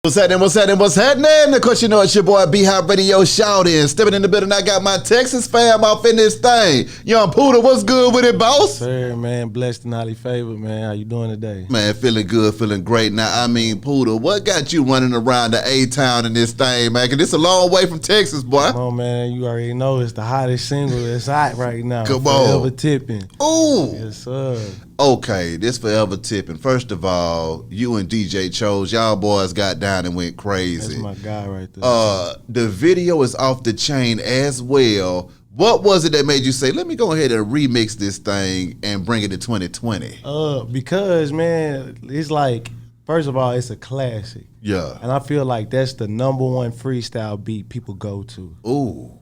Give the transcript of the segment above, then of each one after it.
What's happening? What's happening? What's happening? Of course, you know it's your boy B-Hop Radio Shouting. Stepping in the building, I got my Texas fam off in this thing. Young Pooda, what's good with it, boss? Sir, man, blessed and highly favored, man. How you doing today? Man, feeling good, feeling great. Now, I mean, Pooda, what got you running around the A-Town in this thing, man? Because it's a long way from Texas, boy. Come on, man. You already know it's the hottest single that's hot right now. Come on. Forever Tipping. Ooh. Yes, sir. Okay, this Forever Tipping. First of all, you and DJ Chose, y'all boys got down and went crazy. That's my guy right there. The video is off the chain as well. What was it that made you say, let me go ahead and remix this thing and bring it to 2020? Because, man, it's like, first of all, it's a classic. Yeah. And I feel like that's the #1 freestyle beat people go to. Ooh.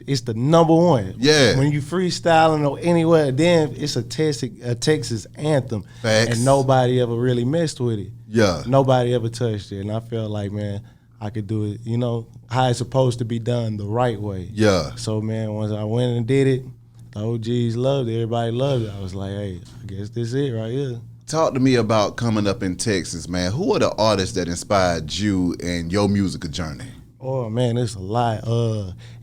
It's the #1. Yeah. When you freestyling or anywhere, then it's a Texas anthem. Facts. And nobody ever really messed with it. Yeah. Nobody ever touched it. And I felt like, man, I could do it, you know, how it's supposed to be done the right way. Yeah. So, man, once I went and did it, the OGs loved it. Everybody loved it. I was like, hey, I guess this is it right here. Talk to me about coming up in Texas, man. Who are the artists that inspired you and your musical journey? Oh, man, it's a lot.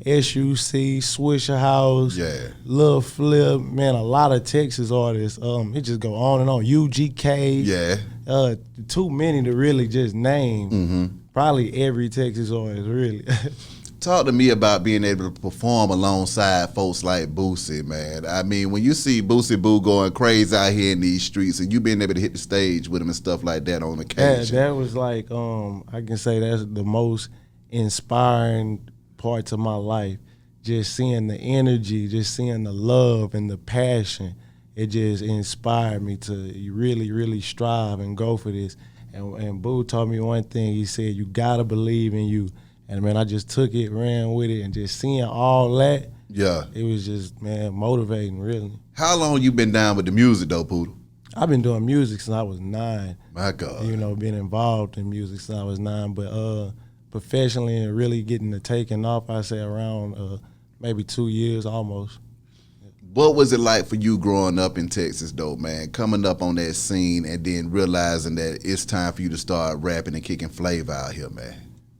SUC, Swisher House, Yeah. Lil Flip, man, a lot of Texas artists. It just go on and on. UGK. Yeah. Too many to really just name. Mm-hmm. Probably every Texas artist, really. Talk to me about being able to perform alongside folks like Boosie, man. I mean, when you see Boosie Boo going crazy out here in these streets and you being able to hit the stage with him and stuff like that on occasion. That was like, I can say that's the most inspiring parts of my life. Just seeing the energy, just seeing the love and the passion. It just inspired me to really, really strive and go for this. And Boo taught me one thing. He said, you gotta believe in you. And man, I just took it, ran with it, and just seeing all that, Yeah. it was just, man, motivating, really. How long you been down with the music though, Pooda? I've been doing music since I was 9. My God. You know, being involved in music since I was 9, but professionally and really getting the taking off, I say around maybe 2 years almost. What was it like for you growing up in Texas though, man? Coming up on that scene and then realizing that it's time for you to start rapping and kicking flavor out here, man.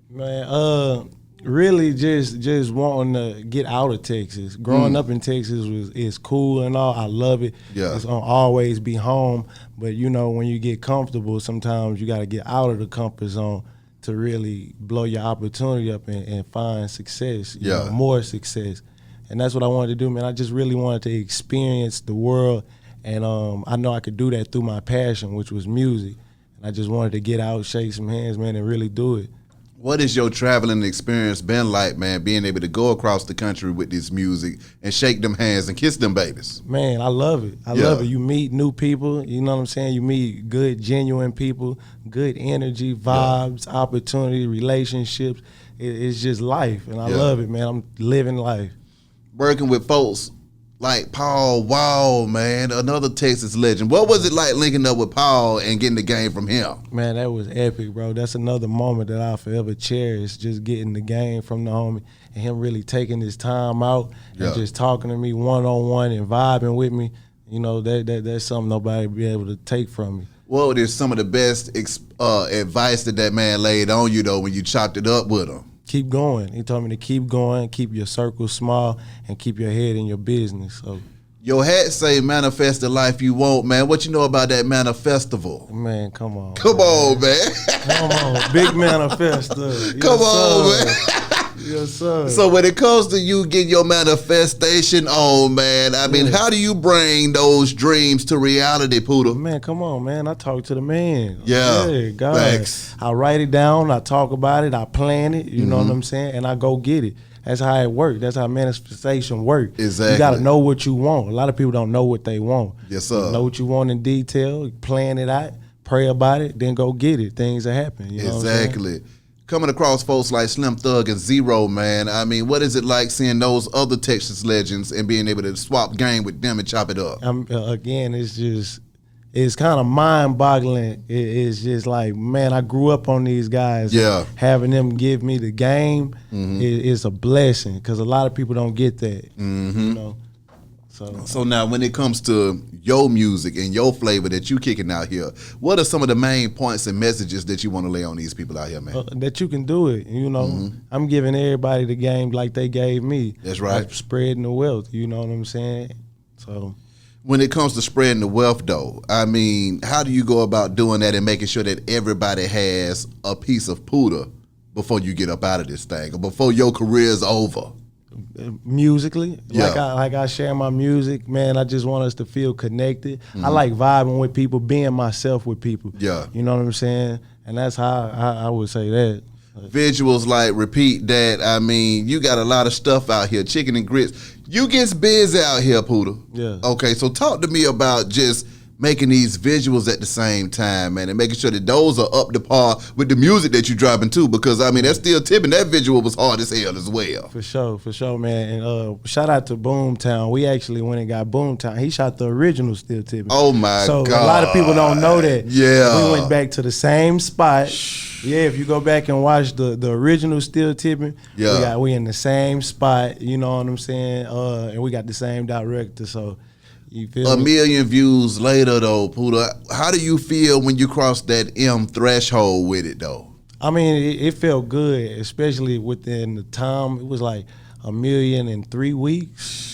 Man, really just wanting to get out of Texas. Growing up in Texas is cool and all. I love it. Yeah. It's gonna always be home. But you know, when you get comfortable, sometimes you gotta get out of the comfort zone to really blow your opportunity up and find success. You know, more success. And that's what I wanted to do, man. I just really wanted to experience the world. And I know I could do that through my passion, which was music. And I just wanted to get out, shake some hands, man, and really do it. What has your traveling experience been like, man, being able to go across the country with this music and shake them hands and kiss them babies? Man, I love it. I love it. You meet new people, you know what I'm saying? You meet good, genuine people, good energy, vibes, opportunity, relationships. It's just life, and I love it, man. I'm living life. Working with folks like Paul Wall, man, another Texas legend. What was it like linking up with Paul and getting the game from him? Man, that was epic, bro. That's another moment that I'll forever cherish, just getting the game from the homie and him really taking his time out and just talking to me one-on-one and vibing with me. You know, that's something nobody will be able to take from me. What is some of the best advice that man laid on you, though, when you chopped it up with him? Keep going. He told me to keep going, keep your circle small, and keep your head in your business. So, your hat say manifest the life you want, man. What you know about that manifestival? Man, come on. Come on, man. Come on. Big manifesto. Come on, man. Yes, sir. So when it comes to you getting your manifestation on, man, I mean, how do you bring those dreams to reality, Pooda? Man, come on, man. I talk to the man. Yeah, God. Thanks. I write it down. I talk about it. I plan it. You know what I'm saying? And I go get it. That's how it works. That's how manifestation works. Exactly. You got to know what you want. A lot of people don't know what they want. Yes, sir. You know what you want in detail. Plan it out. Pray about it. Then go get it. Things will happen. You know exactly. Coming across folks like Slim Thug and Zero, man, I mean, what is it like seeing those other Texas legends and being able to swap game with them and chop it up? Again, it's kind of mind-boggling. It's just like, man, I grew up on these guys. Yeah. Having them give me the game is a blessing because a lot of people don't get that. You know. So now when it comes to your music and your flavor that you kicking out here, what are some of the main points and messages that you want to lay on these people out here, man? That you can do it, you know. I'm giving everybody the game like they gave me. That's right. Like spreading the wealth, you know what I'm saying? So when it comes to spreading the wealth though, I mean, how do you go about doing that and making sure that everybody has a piece of Pooda before you get up out of this thing or before your career is over? Musically, like I share my music, man. I just want us to feel connected. I like vibing with people, being myself with people. Yeah, you know what I'm saying, and that's how I would say that. Visuals like repeat that. I mean, you got a lot of stuff out here, chicken and grits. You gets busy out here, Pooda. Yeah. Okay, so talk to me about just making these visuals at the same time, man, and making sure that those are up to par with the music that you're dropping too, because I mean that's still tipping. That visual was hard as hell as well. For sure, man. And shout out to Boomtown. We actually went and got Boomtown. He shot the original Still Tipping. Oh my God. So a lot of people don't know that. Yeah. We went back to the same spot. Yeah, if you go back and watch the original Still Tipping, we in the same spot, you know what I'm saying? And we got the same director, so you feel me? Million views later though, Pooda, how do you feel when you cross that M threshold with it though? I mean, it felt good, especially within the time. It was like 1 million in 3 weeks.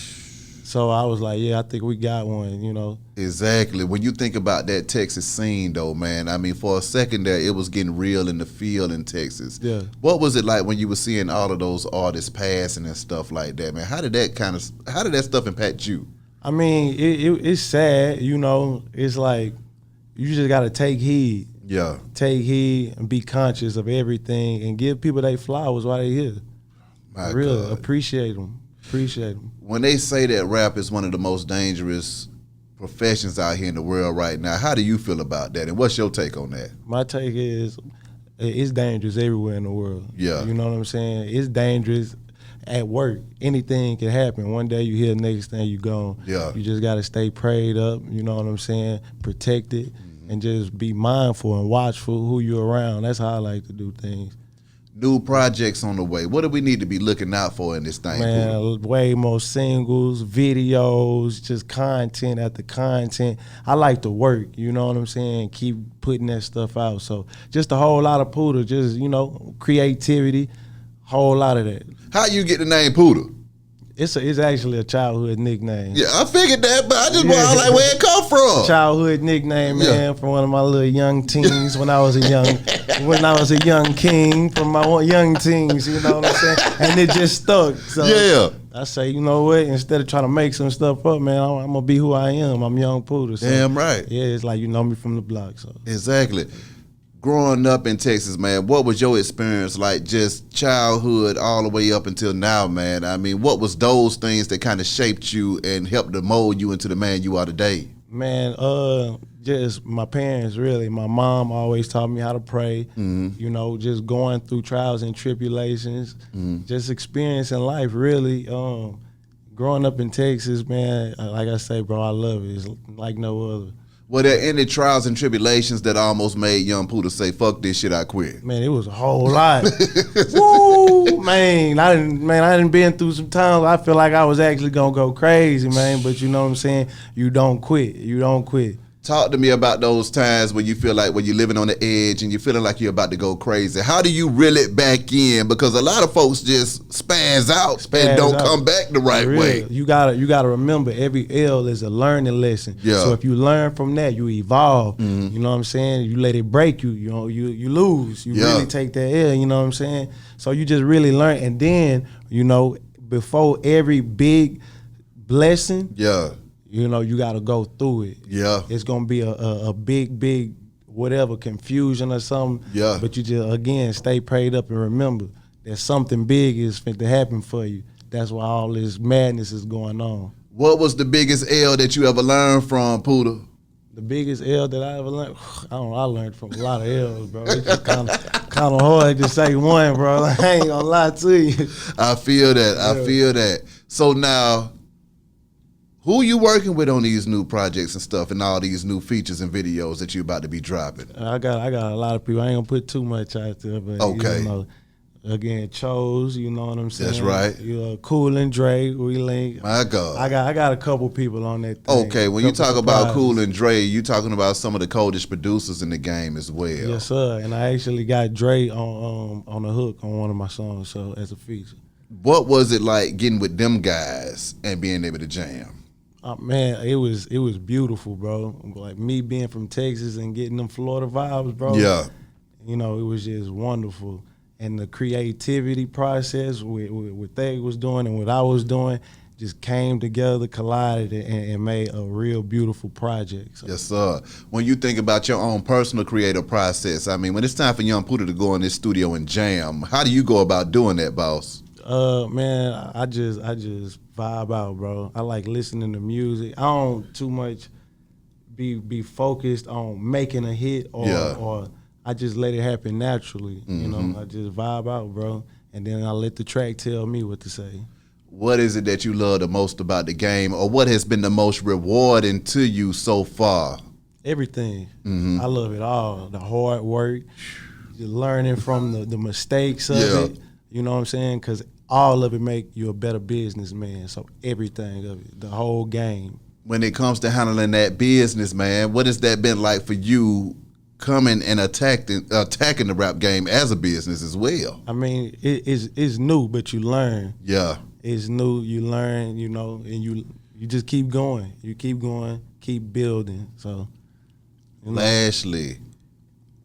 So I was like, yeah, I think we got one, you know. Exactly. When you think about that Texas scene though, man, I mean, for a second there, it was getting real in the field in Texas. Yeah. What was it like when you were seeing all of those artists passing and stuff like that, man? How did that stuff impact you? I mean, it's sad, you know. It's like you just got to take heed. Yeah. Take heed and be conscious of everything and give people their flowers while they're here. Really appreciate them. Appreciate them. When they say that rap is one of the most dangerous professions out here in the world right now, how do you feel about that? And what's your take on that? My take is it's dangerous everywhere in the world. Yeah. You know what I'm saying? It's dangerous at work. Anything can happen. One day you hear, next thing you gone. Yeah. You just got to stay prayed up, you know what I'm saying, protected, and just be mindful and watchful who you're around. That's how I like to do things. New projects on the way. What do we need to be looking out for in this thing? Man, Pooda? way more singles, videos, just content after content. I like to work, you know what I'm saying? Keep putting that stuff out. So just a whole lot of Pooda, just, you know, creativity, whole lot of that. How you get the name Pooda? It's actually a childhood nickname. Yeah, I figured that, but I just want to like where it come from. Childhood nickname, man, from one of my little young teens when I was a young king from my young teens, you know what I'm saying? And it just stuck. So yeah. I say, you know what? Instead of trying to make some stuff up, man, I'm gonna be who I am. I'm Young Pooda. So, damn right. Yeah, it's like you know me from the block. So exactly. Growing up in Texas, man, what was your experience like, just childhood all the way up until now, man? I mean, what was those things that kind of shaped you and helped to mold you into the man you are today? Man, just my parents, really. My mom always taught me how to pray, you know, just going through trials and tribulations, just experiencing life, really. Growing up in Texas, man, like I say, bro, I love it. It's like no other. Were there any trials and tribulations that almost made Young Pooda say, fuck this shit, I quit? Man, it was a whole lot. Woo, man. I didn't been through some times I feel like I was actually gonna go crazy, man. But you know what I'm saying? You don't quit. You don't quit. Talk to me about those times when you feel like when you're living on the edge and you're feeling like you're about to go crazy. How do you reel it back in? Because a lot of folks just spaz out and don't come back the right way. You gotta remember, every L is a learning lesson. Yeah. So if you learn from that, you evolve. You know what I'm saying? You let it break you. You know, you lose. You really take that L. You know what I'm saying? So you just really learn, and then you know before every big blessing. Yeah. You know, you got to go through it. Yeah. It's going to be a big, whatever, confusion or something. Yeah. But you just, again, stay prayed up and remember that something big is fit to happen for you. That's why all this madness is going on. What was the biggest L that you ever learned from, Pooda? The biggest L that I ever learned, I learned from a lot of L's, bro. It's just kind of hard to say one, bro. I ain't going to lie to you. I feel that. I feel that. So now, who you working with on these new projects and stuff and all these new features and videos that you about to be dropping? I got a lot of people. I ain't gonna put too much out there, but okay. You know, Again, Chose, you know what I'm saying? That's right. Cool and Dre, we link. My God. I got a couple people on that thing. Okay, when you talk about Cool and Dre, you talking about some of the coldest producers in the game as well. Yes, sir. And I actually got Dre on the hook on one of my songs, so as a feature. What was it like getting with them guys and being able to jam? Man, it was beautiful, bro. Like me being from Texas and getting them Florida vibes, bro. Yeah. You know, it was just wonderful. And the creativity process with what they was doing and what I was doing just came together, collided, and made a real beautiful project. So. Yes, sir. When you think about your own personal creative process, I mean, when it's time for Young Pooda to go in this studio and jam, how do you go about doing that, boss? Man, I just vibe out, bro. I like listening to music. I don't too much be focused on making a hit or I just let it happen naturally. You know, I just vibe out, bro. And then I let the track tell me what to say. What is it that you love the most about the game, or what has been the most rewarding to you so far? Everything. I love it all. The hard work, learning from the mistakes of it. You know what I'm saying? Because all of it make you a better businessman. So everything of it, the whole game. When it comes to handling that business, man, what has that been like for you coming and attacking the rap game as a business as well? I mean, it's new, but you learn. Yeah. It's new, you learn, you know, and you just keep going. You keep going, keep building. So, you know. Lastly,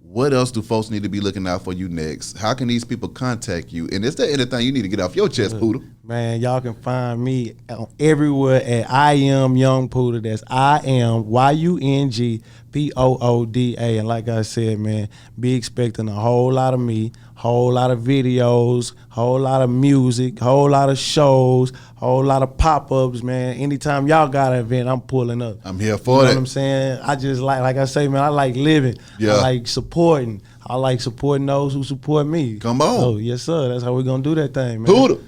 what else do folks need to be looking out for you next? How can these people contact you? And is there anything you need to get off your chest, Pooda? Man, y'all can find me everywhere at I Am Young Pooda. That's I Am YUNG POODA. And like I said, man, be expecting a whole lot of me, whole lot of videos, whole lot of music, whole lot of shows, whole lot of pop-ups, man. Anytime y'all got an event, I'm pulling up. I'm here for you know it. What I'm saying? I just like I say, man, I like living. Yeah. I like supporting. I like supporting those who support me. Come on. Oh, yes, sir. That's how we're going to do that thing, man. Pooda.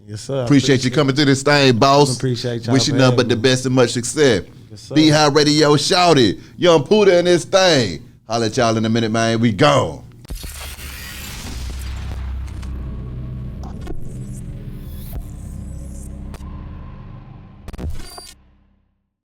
Yes, sir. Appreciate you coming to this thing, boss. Appreciate y'all. Wish you nothing but the best and much success. Yes, sir. Be High Radio, shout it. Young Pooda in this thing. Holla at y'all in a minute, man. We gone.